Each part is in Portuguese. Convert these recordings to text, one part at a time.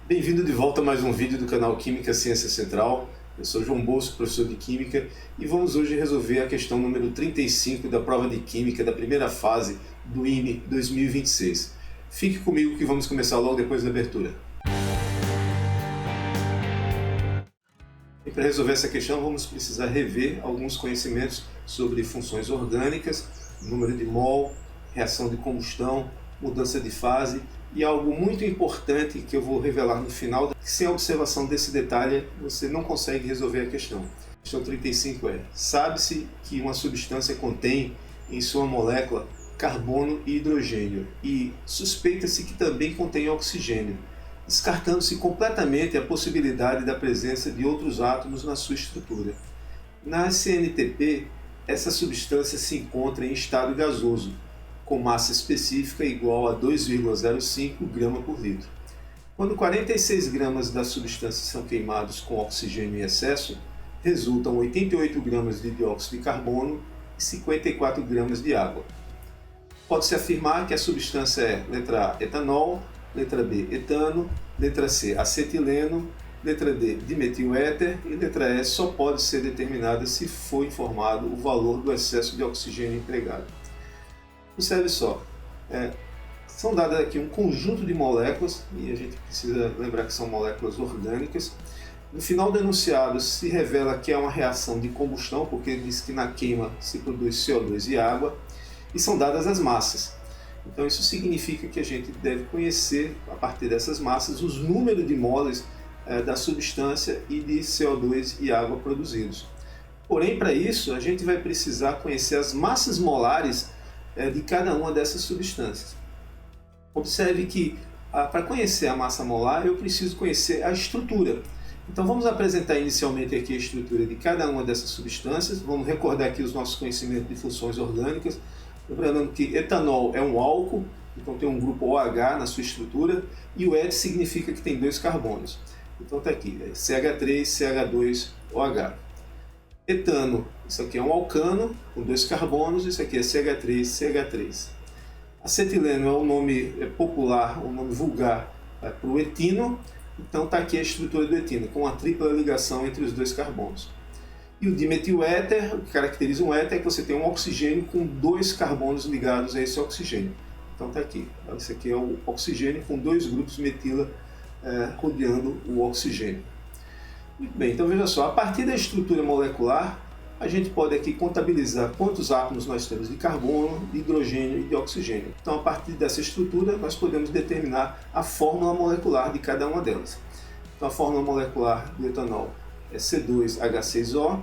Bem-vindo de volta a mais um vídeo do canal Química Ciência Central. Eu sou João Bosco, professor de Química, e vamos hoje resolver a questão número 35 da prova de Química da primeira fase do IME 2026. Fique comigo que vamos começar logo depois da abertura. E para resolver essa questão vamos precisar rever alguns conhecimentos sobre funções orgânicas, número de mol, reação de combustão, mudança de fase e algo muito importante que eu vou revelar no final, que sem a observação desse detalhe você não consegue resolver a questão. A questão 35 é: sabe-se que uma substância contém em sua molécula carbono e hidrogênio e suspeita-se que também contém oxigênio, descartando-se completamente a possibilidade da presença de outros átomos na sua estrutura. Na CNTP, essa substância se encontra em estado gasoso, com massa específica igual a 2,05 grama por litro. Quando 46 gramas da substância são queimados com oxigênio em excesso, resultam 88 gramas de dióxido de carbono e 54 gramas de água. Pode-se afirmar que a substância é letra A, etanol, letra B, etano, letra C, acetileno, letra D, dimetil-éter e letra E só pode ser determinada se for informado o valor do excesso de oxigênio empregado. Observe só, são dadas aqui um conjunto de moléculas, e a gente precisa lembrar que são moléculas orgânicas. No final do enunciado se revela que é uma reação de combustão, porque diz que na queima se produz CO2 e água, e são dadas as massas. Então isso significa que a gente deve conhecer, a partir dessas massas, os números de moles da substância e de CO2 e água produzidos. Porém, para isso, a gente vai precisar conhecer as massas molares de cada uma dessas substâncias. Observe que, para conhecer a massa molar, eu preciso conhecer a estrutura. Então vamos apresentar inicialmente aqui a estrutura de cada uma dessas substâncias. Vamos recordar aqui os nossos conhecimentos de funções orgânicas. Lembrando que etanol é um álcool, então tem um grupo OH na sua estrutura, e o Et significa que tem dois carbonos. Então está aqui, CH3, CH2, OH. Etano, isso aqui é um alcano com dois carbonos, isso aqui é CH3, CH3. Acetileno é o nome popular, o nome vulgar para o etino, então está aqui a estrutura do etino, com uma tripla ligação entre os dois carbonos. E o dimetil-éter, o que caracteriza um éter é que você tem um oxigênio com dois carbonos ligados a esse oxigênio. Então está aqui, esse aqui é o oxigênio com dois grupos metila rodeando o oxigênio. Muito bem, então veja só, a partir da estrutura molecular, a gente pode aqui contabilizar quantos átomos nós temos de carbono, de hidrogênio e de oxigênio. Então, a partir dessa estrutura, nós podemos determinar a fórmula molecular de cada uma delas. Então, a fórmula molecular do etanol é C2H6O,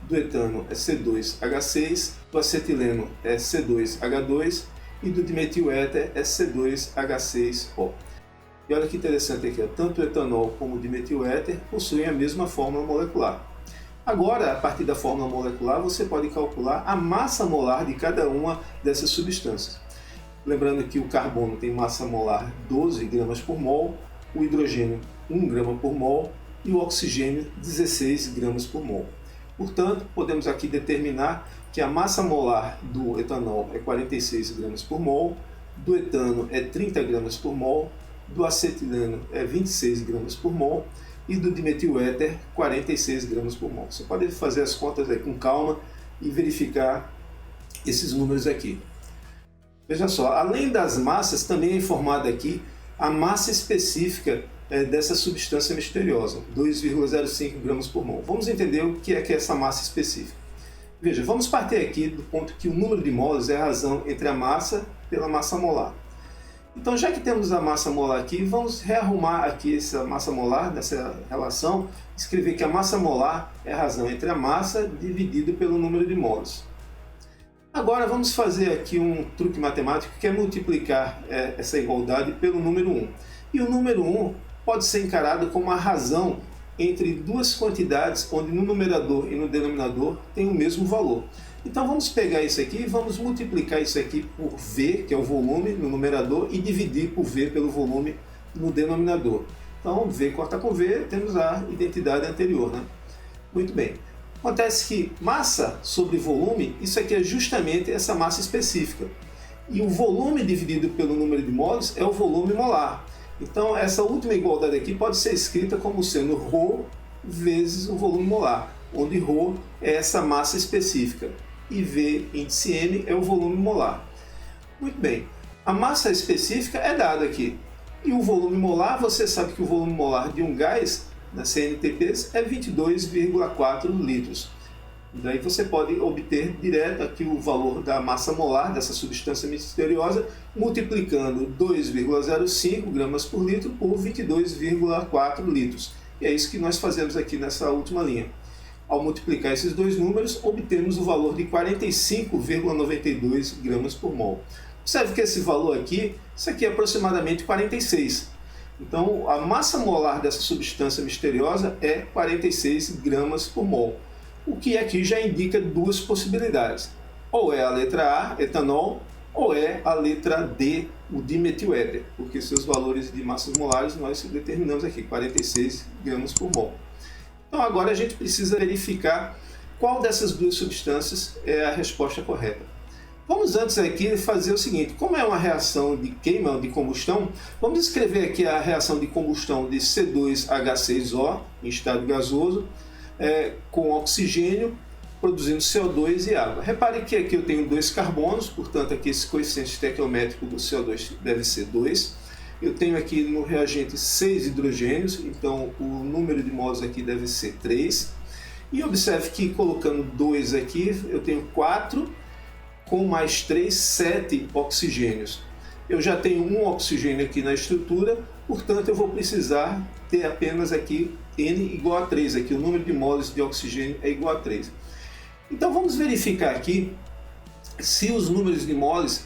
do etano é C2H6, do acetileno é C2H2 e do dimetil-éter é C2H6O. E olha que interessante aqui, tanto o etanol como o dimetil-éter possuem a mesma fórmula molecular. Agora, a partir da fórmula molecular, você pode calcular a massa molar de cada uma dessas substâncias. Lembrando que o carbono tem massa molar 12 gramas por mol, o hidrogênio 1 grama por mol e o oxigênio 16 gramas por mol. Portanto, podemos aqui determinar que a massa molar do etanol é 46 gramas por mol, do etano é 30 gramas por mol, do acetileno é 26 gramas por mol e do dimetil-éter 46 gramas por mol. Você pode fazer as contas aí com calma e verificar esses números aqui. Veja só, além das massas, também é informada aqui a massa específica dessa substância misteriosa, 2,05 gramas por mol. Vamos entender o que é essa massa específica. Veja, vamos partir aqui do ponto que o número de moles é a razão entre a massa pela massa molar. Então, já que temos a massa molar aqui, vamos rearrumar aqui essa massa molar, dessa relação, escrever que a massa molar é a razão entre a massa dividido pelo número de moles. Agora vamos fazer aqui um truque matemático que é multiplicar essa igualdade pelo número 1. E o número 1 pode ser encarado como a razão entre duas quantidades onde no numerador e no denominador tem o mesmo valor. Então vamos pegar isso aqui e vamos multiplicar isso aqui por V, que é o volume no numerador, e dividir por V pelo volume no denominador. Então V corta com V, temos a identidade anterior, né? Muito bem. Acontece que massa sobre volume, isso aqui é justamente essa massa específica. E o volume dividido pelo número de moles é o volume molar. Então essa última igualdade aqui pode ser escrita como sendo ρ vezes o volume molar, onde ρ é essa massa específica e V índice M é o volume molar. Muito bem, a massa específica é dada aqui. E o volume molar, você sabe que o volume molar de um gás na CNTPs é 22,4 litros. Daí você pode obter direto aqui o valor da massa molar dessa substância misteriosa, multiplicando 2,05 gramas por litro por 22,4 litros. E é isso que nós fazemos aqui nessa última linha. Ao multiplicar esses dois números, obtemos o valor de 45,92 gramas por mol. Observe que esse valor aqui, isso aqui é aproximadamente 46. Então, a massa molar dessa substância misteriosa é 46 gramas por mol. O que aqui já indica duas possibilidades. Ou é a letra A, etanol, ou é a letra D, o dimetil-éter, porque seus valores de massas molares nós determinamos aqui, 46 gramas por mol. Então agora a gente precisa verificar qual dessas duas substâncias é a resposta correta. Vamos antes aqui fazer o seguinte, como é uma reação de queima, de combustão, vamos escrever aqui a reação de combustão de C2H6O, em estado gasoso, com oxigênio, produzindo CO2 e água. Repare que aqui eu tenho 2 carbonos, portanto aqui esse coeficiente estequiométrico do CO2 deve ser 2. Eu tenho aqui no reagente 6 hidrogênios, então o número de mols aqui deve ser 3. E observe que colocando 2 aqui, eu tenho 4, com mais 3, 7 oxigênios. Eu já tenho um oxigênio aqui na estrutura, portanto eu vou precisar ter apenas aqui N igual a 3, aqui o número de mols de oxigênio é igual a 3. Então vamos verificar aqui se os números de mols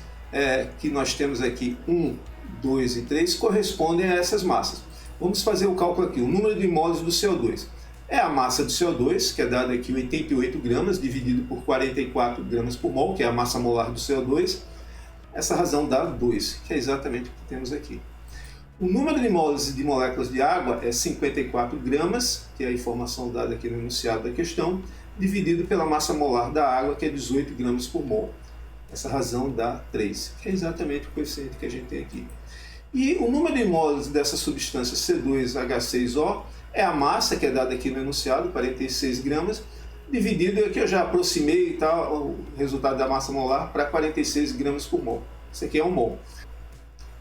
que nós temos aqui, 1, 2 e 3, correspondem a essas massas. Vamos fazer o cálculo aqui, o número de mols do CO2. É a massa do CO2, que é dada aqui 88 gramas, dividido por 44 gramas por mol, que é a massa molar do CO2. Essa razão dá 2, que é exatamente o que temos aqui. O número de mols de moléculas de água é 54 gramas, que é a informação dada aqui no enunciado da questão, dividido pela massa molar da água, que é 18 gramas por mol. Essa razão dá 3, que é exatamente o coeficiente que a gente tem aqui. E o número de mols dessa substância C2H6O é a massa, que é dada aqui no enunciado, 46 gramas, dividido, aqui eu já aproximei o resultado da massa molar para 46 gramas por mol. Isso aqui é um mol.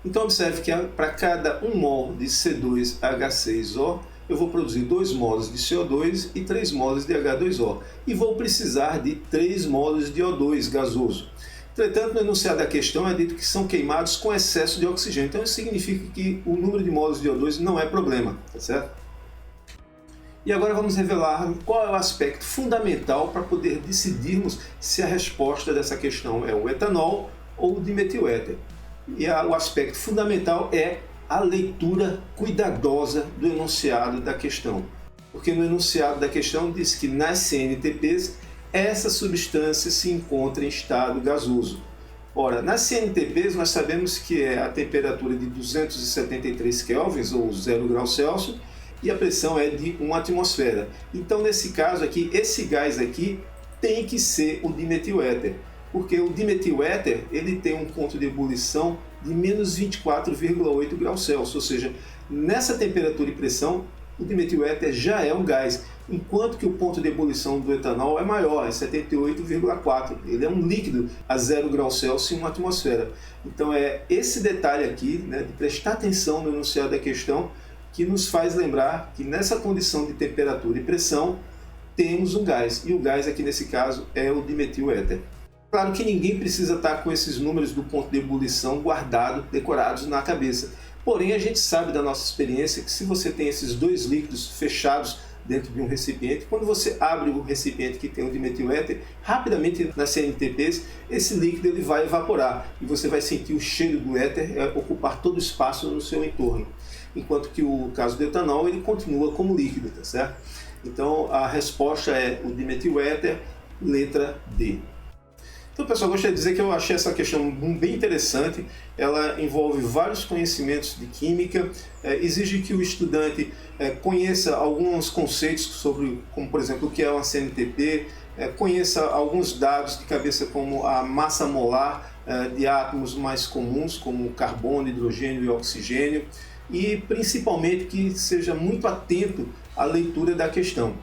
Então observe que para cada 1 mol de C2H6O, eu vou produzir 2 mols de CO2 e 3 mols de H2O. E vou precisar de 3 mols de O2 gasoso. Entretanto, no enunciado da questão é dito que são queimados com excesso de oxigênio. Então isso significa que o número de mols de O2 não é problema, tá certo? E agora vamos revelar qual é o aspecto fundamental para poder decidirmos se a resposta dessa questão é o etanol ou o dimetil-éter. E o aspecto fundamental é a leitura cuidadosa do enunciado da questão. Porque no enunciado da questão diz que nas CNTPs essa substância se encontra em estado gasoso. Ora, nas CNTPs nós sabemos que é a temperatura de 273 kelvins ou 0 graus Celsius e a pressão é de 1 atmosfera. Então nesse caso aqui, esse gás aqui tem que ser o dimetil-éter, porque o dimetil-éter ele tem um ponto de ebulição de menos 24,8 graus Celsius, ou seja, nessa temperatura e pressão o dimetil-éter já é um gás, enquanto que o ponto de ebulição do etanol é maior, é 78,4. Ele é um líquido a 0 graus Celsius em 1 atmosfera. Então é esse detalhe aqui, né, de prestar atenção no enunciado da questão, que nos faz lembrar que nessa condição de temperatura e pressão temos um gás, e o gás aqui nesse caso é o dimetil-éter. Claro que ninguém precisa estar com esses números do ponto de ebulição guardados, decorados na cabeça. Porém, a gente sabe da nossa experiência que se você tem esses dois líquidos fechados dentro de um recipiente, quando você abre o recipiente que tem o dimetil-éter, rapidamente nas CNTPs, esse líquido ele vai evaporar e você vai sentir o cheiro do éter ocupar todo o espaço no seu entorno. Enquanto que o caso do etanol, ele continua como líquido, tá certo? Então, a resposta é o dimetil-éter, letra D. Então, pessoal, gostaria de dizer que eu achei essa questão bem interessante. Ela envolve vários conhecimentos de química, exige que o estudante conheça alguns conceitos sobre, como por exemplo, o que é uma CNTP, conheça alguns dados de cabeça como a massa molar de átomos mais comuns, como carbono, hidrogênio e oxigênio, e principalmente que seja muito atento à leitura da questão.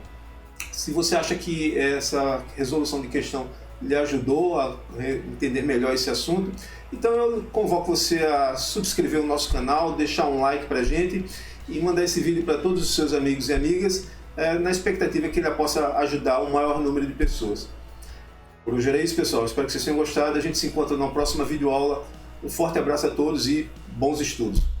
Se você acha que essa resolução de questão lhe ajudou a entender melhor esse assunto, então eu convoco você a subscrever o nosso canal, deixar um like para a gente e mandar esse vídeo para todos os seus amigos e amigas, na expectativa que ele possa ajudar o maior número de pessoas. Por hoje era isso, pessoal. Espero que vocês tenham gostado. A gente se encontra na próxima videoaula. Um forte abraço a todos e bons estudos.